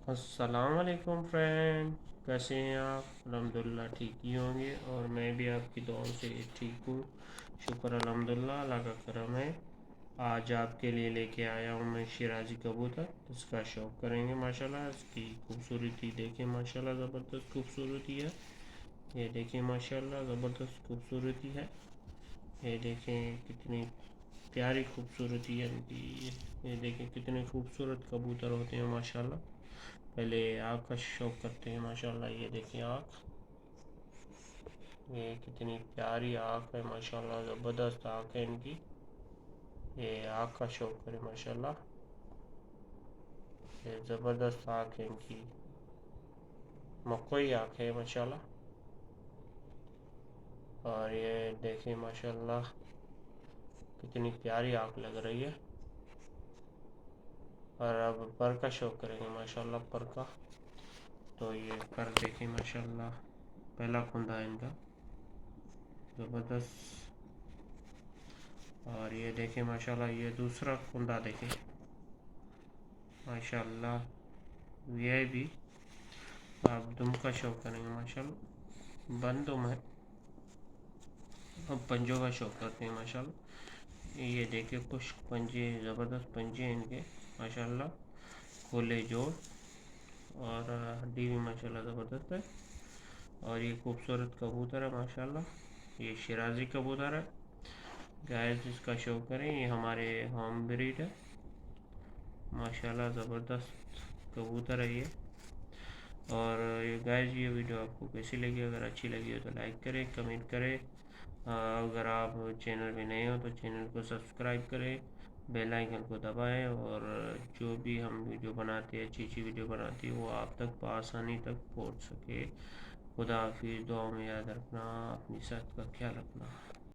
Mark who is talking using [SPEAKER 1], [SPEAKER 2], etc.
[SPEAKER 1] السلام علیکم فرینڈ، کیسے ہیں آپ؟ الحمدللہ ٹھیک ہی ہوں گے، اور میں بھی آپ کی دعاؤں سے ٹھیک ہوں، شکر الحمدللہ، اللہ کا کرم ہے۔ آج آپ کے لیے لے کے آیا ہوں میں شیرازی کبوتر، اس کا شوق کریں گے ماشاءاللہ۔ اس کی خوبصورتی دیکھیں ماشاءاللہ، زبردست خوبصورتی ہے۔ یہ دیکھیں ماشاءاللہ زبردست خوبصورتی ہے۔ یہ دیکھیں کتنی پیاری خوبصورتی ہے ان کی۔ یہ دیکھیں کتنے خوبصورت کبوتر ہوتے ہیں ماشاءاللہ۔ پہلے آنکھ کا شوق کرتے ہیں ماشاءاللہ۔ یہ دیکھیں آنکھ، یہ کتنی پیاری آنکھ ہے ماشاءاللہ، زبردست آنکھ ہے ان کی۔ یہ آنکھ کا شوق کریں ماشاءاللہ، یہ زبردست آنکھ ہے ان کی، مکوئی آنکھ ہے ماشاءاللہ۔ اور یہ دیکھیں ماشاءاللہ کتنی پیاری آنکھ لگ رہی ہے۔ اور اب پر کا شوق کریں گے ماشاءاللہ، پر کا تو یہ پر دیکھیں ماشاءاللہ، پہلا کھندا ہے ان کا، زبردست۔ اور یہ دیکھیں ماشاءاللہ، یہ دوسرا کھندا دیکھیں ماشاءاللہ، یہ بھی آپ دم کا شوق کریں گے ماشاءاللہ، بند دم ہے، اب پنجوں کا شوق کرتے ہیں ماشاءاللہ۔ یہ دیکھیں خشک پنجے، زبردست پنجے ان کے ماشاءاللہ، کھولے جوڑ، اور ہڈی بھی ماشاءاللہ زبردست ہے۔ اور یہ خوبصورت کبوتر ہے ماشاءاللہ، یہ شیرازی کبوتر ہے گائز، اس کا شوق کریں، یہ ہمارے ہوم بریڈ ہے ماشاءاللہ، زبردست کبوتر ہے یہ۔ اور یہ گائز، یہ ویڈیو آپ کو کیسی لگی؟ اگر اچھی لگی ہو تو لائک کریں، کمنٹ کریں، اگر آپ چینل میں نئے ہو تو چینل کو سبسکرائب کریں، بیل آئیکن کو دبائیں، اور جو بھی ہم ویڈیو بناتے ہیں، اچھی ویڈیو بناتے ہیں، وہ آپ تک بآسانی تک پہنچ سکے۔ خدا حافظ، دعاؤں میں یاد رکھنا، اپنی صحت کا خیال رکھنا۔